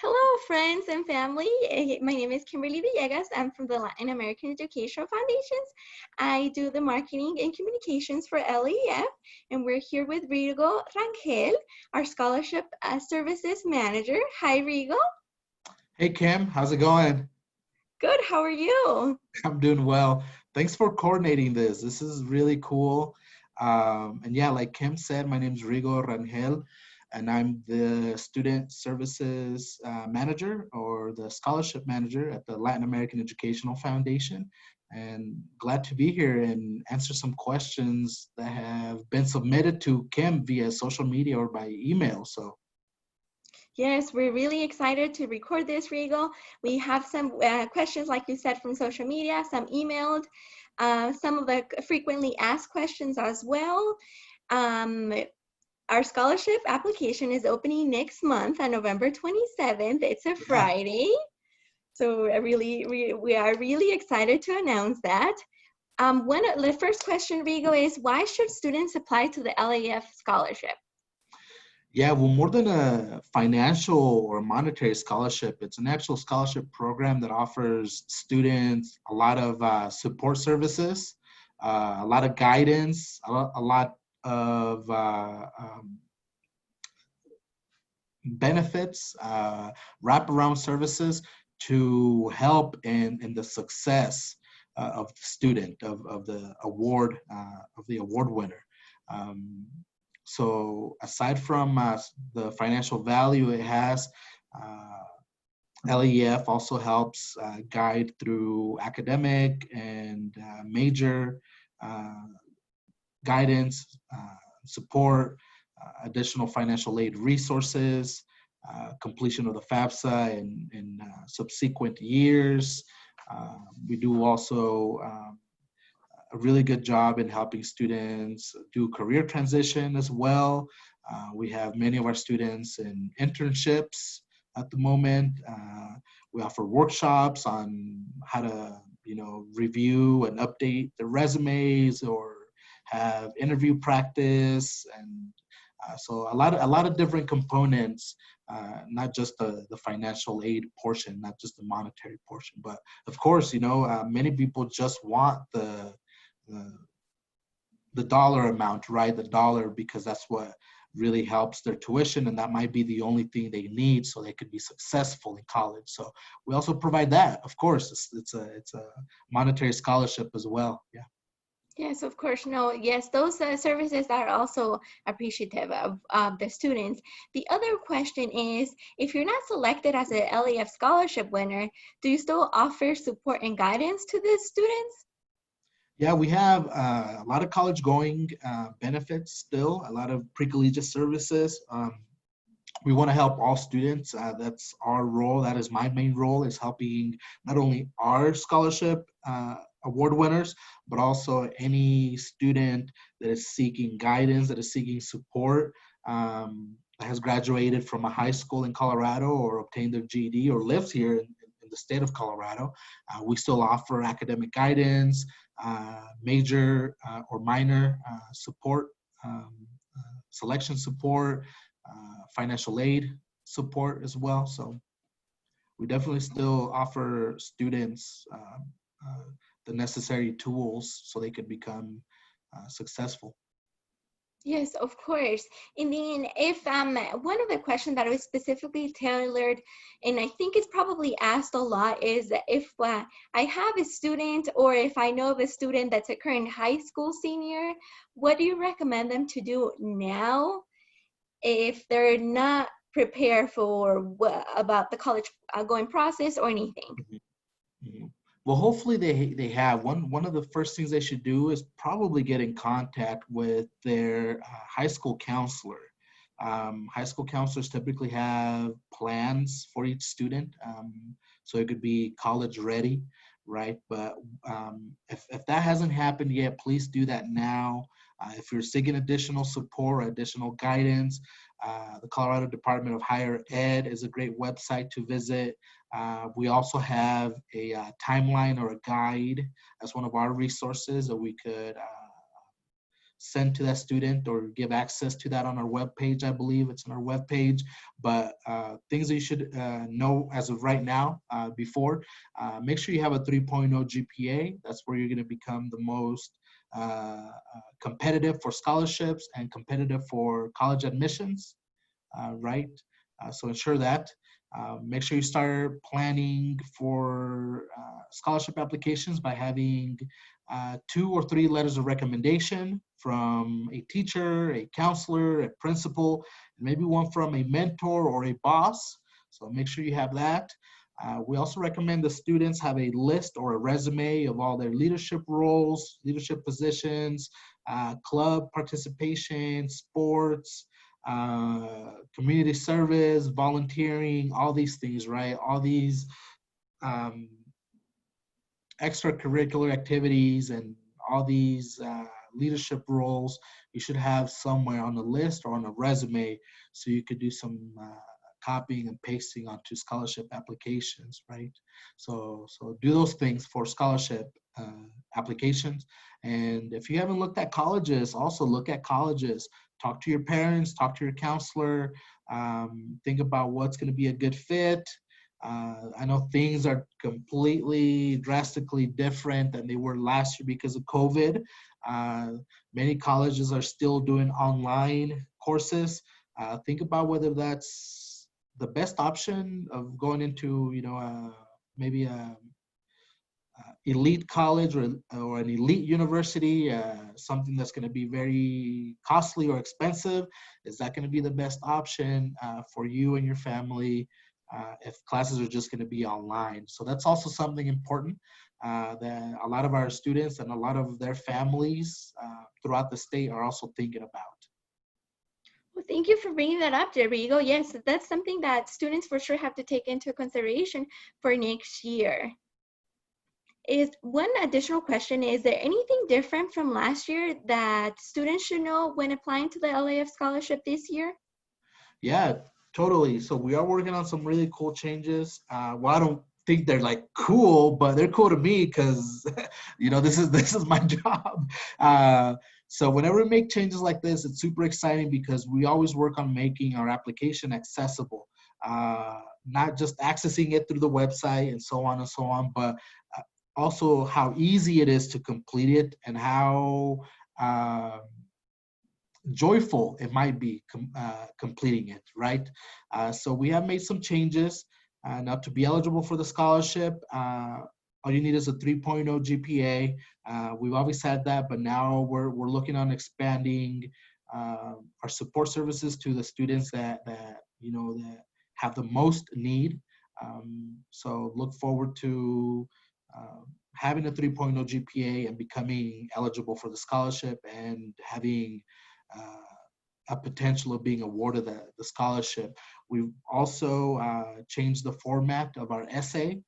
Hello, friends and family. My name is Kimberly Villegas. I'm from the Latin American Educational Foundations. I do the marketing and communications for LAEF, and we're here with Rigo Rangel, our scholarship services manager. Hi, Rigo. Hey Kim, how's it going? Good. How are you? I'm doing well. Thanks for coordinating this. This is really cool. And yeah, like Kim said, my name is Rigo Rangel, and I'm the student services manager or the scholarship manager at the Latin American Educational Foundation. And glad to be here and answer some questions that have been submitted to Kim via social media or by email. So Yes, we're really excited to record this, Rigo. We have some questions, like you said, from social media, some emailed, some of the frequently asked questions as well. Um, Our scholarship application is opening next month on November 27th. It's a yeah. Friday. So we are really excited to announce that. The first question, Rigo, is why should students apply to the LAF scholarship? Yeah, well, more than a financial or monetary scholarship, it's an actual scholarship program that offers students a lot of support services, a lot of guidance, a lot of benefits, wraparound services to help in the success of the student, of the award winner. Um, so aside from the financial value it has, uh, LAEF also helps guide through academic and major uh, guidance, support, additional financial aid resources, completion of the FAFSA in subsequent years. We do also a really good job in helping students do career transition as well. We have many of our students in internships at the moment. We offer workshops on how to, review and update their resumes or have interview practice, and so a lot of different components, not just the financial aid portion, not just the monetary portion, but of course, many people just want the the dollar amount, right? The dollar, because that's what really helps their tuition, and that might be the only thing they need so they could be successful in college. So we also provide that. Of course, it's a monetary scholarship as well. Yeah. Yes, of course. No, yes, those services are also appreciative of the students. The other question is, if you're not selected as a LAF scholarship winner, do you still offer support and guidance to the students? Yeah, we have a lot of college going benefits still, a lot of pre-collegiate services. We want to help all students. That's our role. That is my main role, is helping not only our scholarship award winners, but also any student that is seeking guidance, that is seeking support, that has graduated from a high school in Colorado or obtained their GED or lives here in the state of Colorado. We still offer academic guidance, major or minor support, selection support, financial aid support as well. So we definitely still offer students the necessary tools so they can become successful. Yes, of course. And then if one of the questions that was specifically tailored, and I think it's probably asked a lot, is if I have a student or if I know of a student that's a current high school senior, what do you recommend them to do now if they're not prepared for about the college going process or anything? Mhm. Mhm. Well, hopefully they have one of the first things they should do is probably get in contact with their high school counselor. High school counselors typically have plans for each student, so it could be college ready, right? But if that hasn't happened yet, please do that now. If you're seeking additional support or additional guidance, the Colorado Department of Higher Ed is a great website to visit. We also have a timeline or a guide as one of our resources that we could send to that student or give access to that on our webpage. I believe it's on our webpage. But things that you should know as of right now, before, make sure you have a 3.0 GPA. That's where you're going to become the most competitive for scholarships and competitive for college admissions, right? So ensure that. Make sure you start planning for scholarship applications by having 2 or 3 letters of recommendation from a teacher, a counselor, a principal, and maybe one from a mentor or a boss. So make sure you have that. We also recommend the students have a list or a resume of all their leadership roles, leadership positions, club participation, sports, community service, volunteering, all these things, right? All these um, extracurricular activities and all these leadership roles, you should have somewhere on the list or on a resume so you could do some copying and pasting onto scholarship applications, right? So do those things for scholarship applications. And if you haven't looked at colleges, also look at colleges. Talk to your parents, talk to your counselor, think about what's going to be a good fit. I know things are completely drastically different than they were last year because of COVID. Many colleges are still doing online courses. Think about whether that's the best option of going into, maybe a elite college or an elite university, something that's going to be very costly or expensive. Is that going to be the best option for you and your family if classes are just going to be online? So that's also something important that a lot of our students and a lot of their families throughout the state are also thinking about. Well, thank you for bringing that up, Rigo. Yes, that's something that students for sure have to take into consideration for next year. Is one additional question, is there anything different from last year that students should know when applying to the LAEF scholarship this year? Yeah, totally. So we are working on some really cool changes. Well, I don't think they're like cool, but they're cool to me because this is my job. So whenever we make changes like this, it's super exciting because we always work on making our application accessible, not just accessing it through the website and so on, but also how easy it is to complete it and how joyful it might be completing it, right? So we have made some changes. Now to be eligible for the scholarship, all you need is a 3.0 GPA. We've always had that, but now we're looking on expanding our support services to the students that have the most need. So look forward to having a 3.0 GPA and becoming eligible for the scholarship and having a potential of being awarded the scholarship. We've also changed the format of our essay.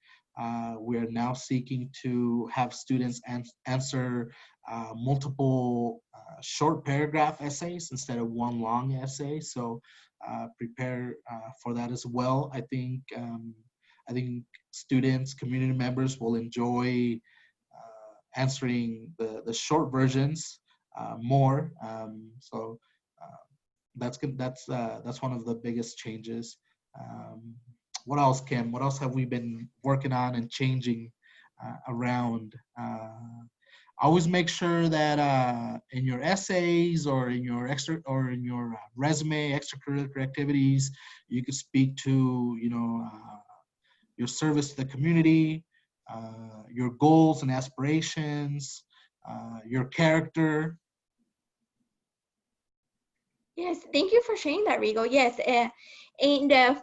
We are now seeking to have students answer multiple short paragraph essays instead of one long essay. So prepare for that as well. I think students, community members will enjoy answering the short versions more. So that's good. That's one of the biggest changes. What else, Kim? What else have we been working on and changing around? Always make sure that in your essays or in your resume, extracurricular activities, you could speak to your service to the community, your goals and aspirations, your character. Yes, thank you for sharing that, Rigo. Yes, and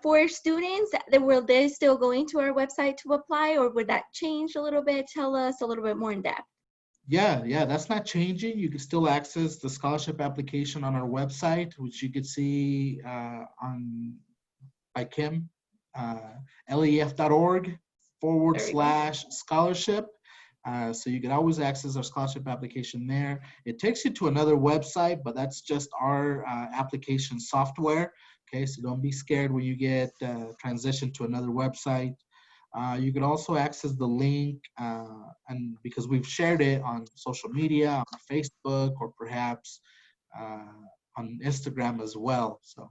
for students, will they still go into our website to apply, or would that change a little bit? Tell us a little bit more in depth. Yeah, that's not changing. You can still access the scholarship application on our website, which you could see by Kim, laef.org/scholarship. So you can always access our scholarship application there. It takes you to another website, but that's just our application software. Okay, so don't be scared when you get transitioned to another website. You could also access the link, and because we've shared it on social media, on Facebook, or perhaps on Instagram as well. So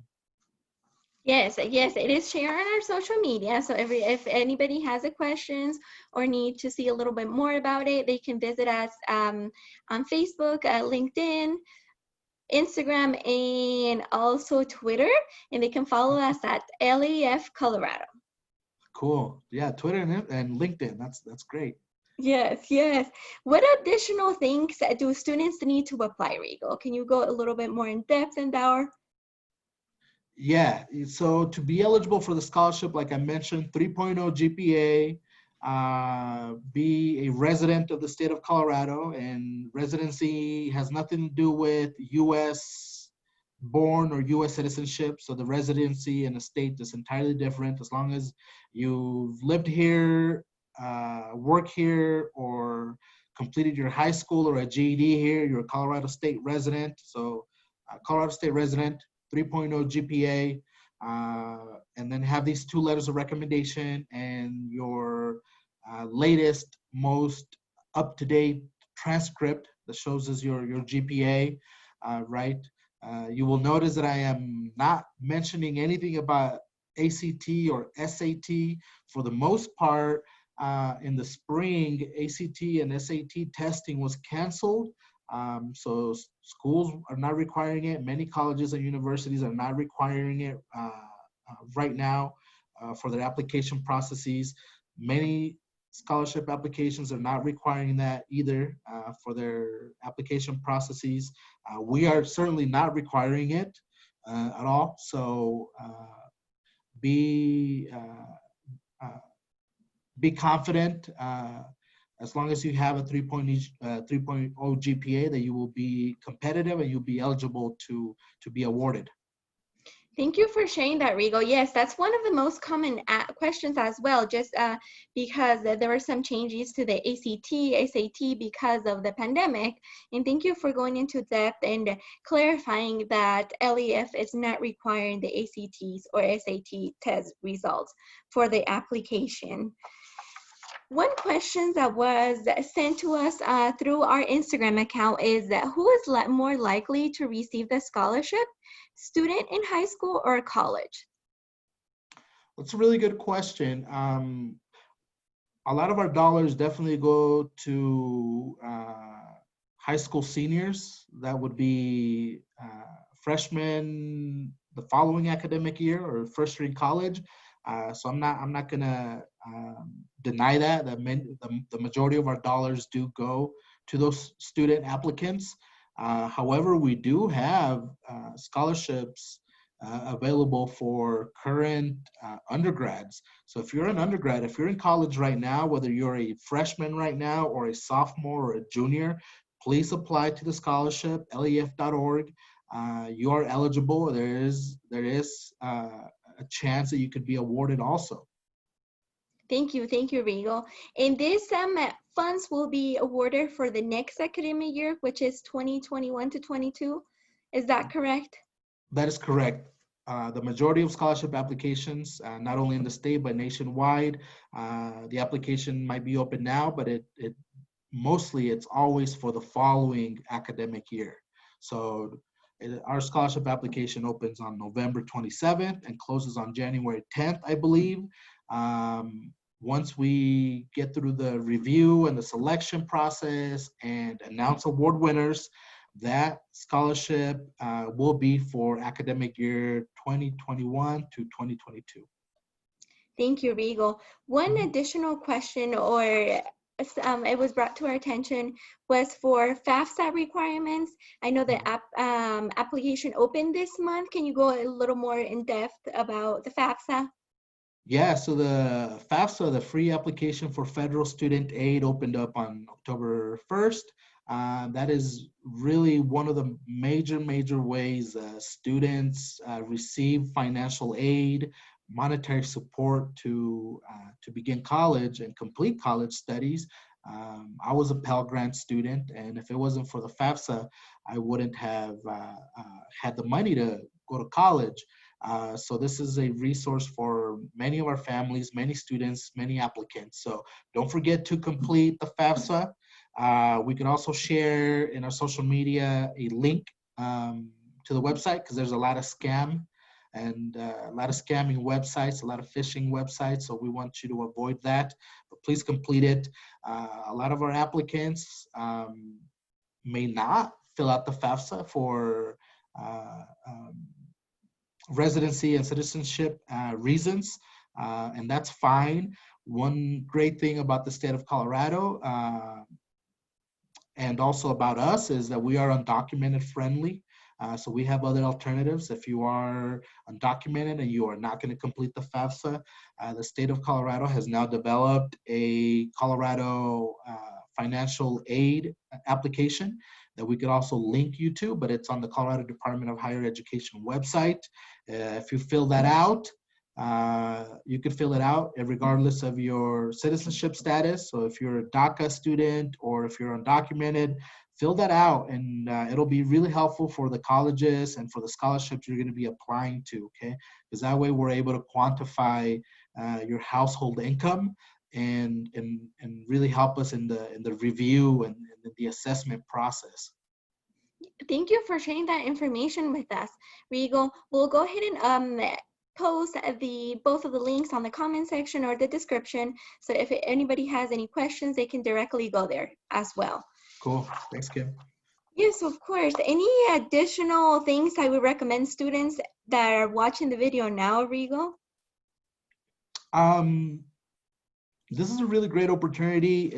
Yes, yes, it is shared on our social media. So if anybody has a questions or need to see a little bit more about it, they can visit us on Facebook, LinkedIn, Instagram, and also Twitter. And they can follow us at LAEF Colorado. cool. Yeah, Twitter and LinkedIn. That's great. Yes, yes. What additional things do students need to apply, Rigo? Can you go a little bit more in depth in that? Yeah, so to be eligible for the scholarship, like I mentioned, 3.0 GPA, be a resident of the state of Colorado, and residency has nothing to do with US born or US citizenship. So the residency in a state is entirely different. As long as you've lived here, work here, or completed your high school or a GED here, you're a Colorado State resident. So Colorado State resident, 3.0 GPA, and then have these two letters of recommendation and your latest, most up-to-date transcript that shows us your GPA, right? You will notice that I am not mentioning anything about ACT or SAT. For the most part, in the spring, ACT and SAT testing was canceled. So schools are not requiring it. Many colleges and universities are not requiring it right now for their application processes. Many scholarship applications are not requiring that either for their application processes. We are certainly not requiring it at all. So be be confident as long as you have a 3.0 GPA that you will be competitive and you'll be eligible to be awarded. Thank you for sharing that, Rigo. Yes, that's one of the most common questions as well, just because there were some changes to the ACT, SAT because of the pandemic. And thank you for going into depth and clarifying that LAEF is not requiring the ACTs or SAT test results for the application. One question that was sent to us through our Instagram account is that who is more likely to receive the scholarship, student in high school or college? That's a really good question. A lot of our dollars definitely go to high school seniors. That would be freshmen the following academic year or first year in college. So I'm not gonna deny that the majority of our dollars do go to those student applicants. However, we do have scholarships available for current undergrads. So if you're an undergrad, if you're in college right now, whether you're a freshman right now or a sophomore or a junior, please apply to the scholarship, laef.org. You are eligible. There is a chance that you could be awarded also. Thank you, Rigo. And this funds will be awarded for the next academic year, which is 2021 to 22. Is that correct? That is correct. The majority of scholarship applications, not only in the state but nationwide, the application might be open now, but it mostly it's always for the following academic year. So our scholarship application opens on November 27th and closes on January 10th, I believe. Once we get through the review and the selection process and announce award winners, that scholarship will be for academic year 2021 to 2022. Thank you, Rigo. One additional question, or it was brought to our attention, was for FAFSA requirements. I know the application opened this month. Can you go a little more in depth about the FAFSA? Yeah, so the FAFSA, the free application for federal student aid, opened up on October 1st. That is really one of the major ways students receive financial aid, monetary support to begin college and complete college studies. I was a Pell Grant student, and if it wasn't for the FAFSA, I wouldn't have had the money to go to college. So this is a resource for many of our families, many students, many applicants. So don't forget to complete the FAFSA. We can also share in our social media a link to the website, because there's a lot of scam and a lot of scamming websites, a lot of phishing websites. So we want you to avoid that, but please complete it. A lot of our applicants may not fill out the FAFSA for uh, um, residency and citizenship reasons, and that's fine. One great thing about the state of Colorado and also about us is that we are undocumented friendly. So we have other alternatives. If you are undocumented and you are not going to complete the FAFSA, the state of Colorado has now developed a Colorado financial aid application that we could also link you to, but it's on the Colorado Department of Higher Education website. If you fill that out, you could fill it out regardless of your citizenship status. So if you're a DACA student or if you're undocumented, fill that out, and it'll be really helpful for the colleges and for the scholarships you're going to be applying to, okay? Because that way we're able to quantify your household income and really help us in the review and the assessment process. Thank you for sharing that information with us, Rigo. We'll go ahead and post both of the links on the comment section or the description. So if anybody has any questions, they can directly go there as well. Cool. Thanks, Kim. Yes, of course. Any additional things I would recommend students that are watching the video now, Rigo? This is a really great opportunity.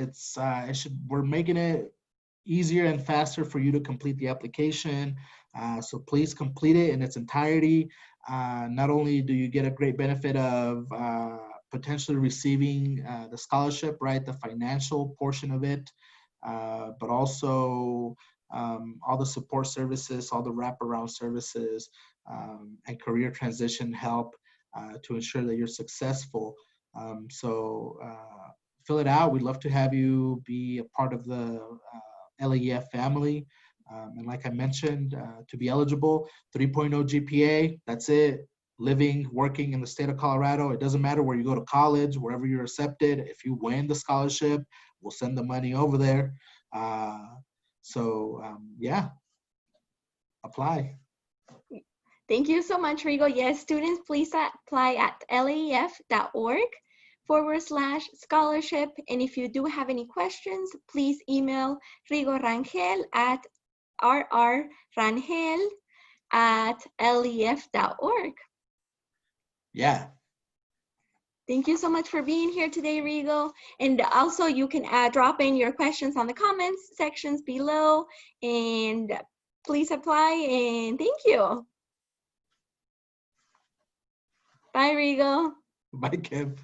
We're making it easier and faster for you to complete the application. So please complete it in its entirety. Not only do you get a great benefit of potentially receiving the scholarship, right, the financial portion of it, but also all the support services, all the wraparound services, and career transition help to ensure that you're successful. So fill it out. We'd love to have you be a part of the LAEF family. And like I mentioned, to be eligible, 3.0 GPA, that's it. Living, working in the state of Colorado. It doesn't matter where you go to college, wherever you're accepted. If you win the scholarship, we'll send the money over there. Yeah, apply. Thank you so much, Rigo. Yes, students, please apply at laef.org/scholarship. And if you do have any questions, please email Rigo Rangel at rrrangel@laef.org. Yeah. Thank you so much for being here today, Rigo. And also you can drop in your questions on the comments sections below, and please apply, and thank you. Bye, Rigo. Bye, Kim.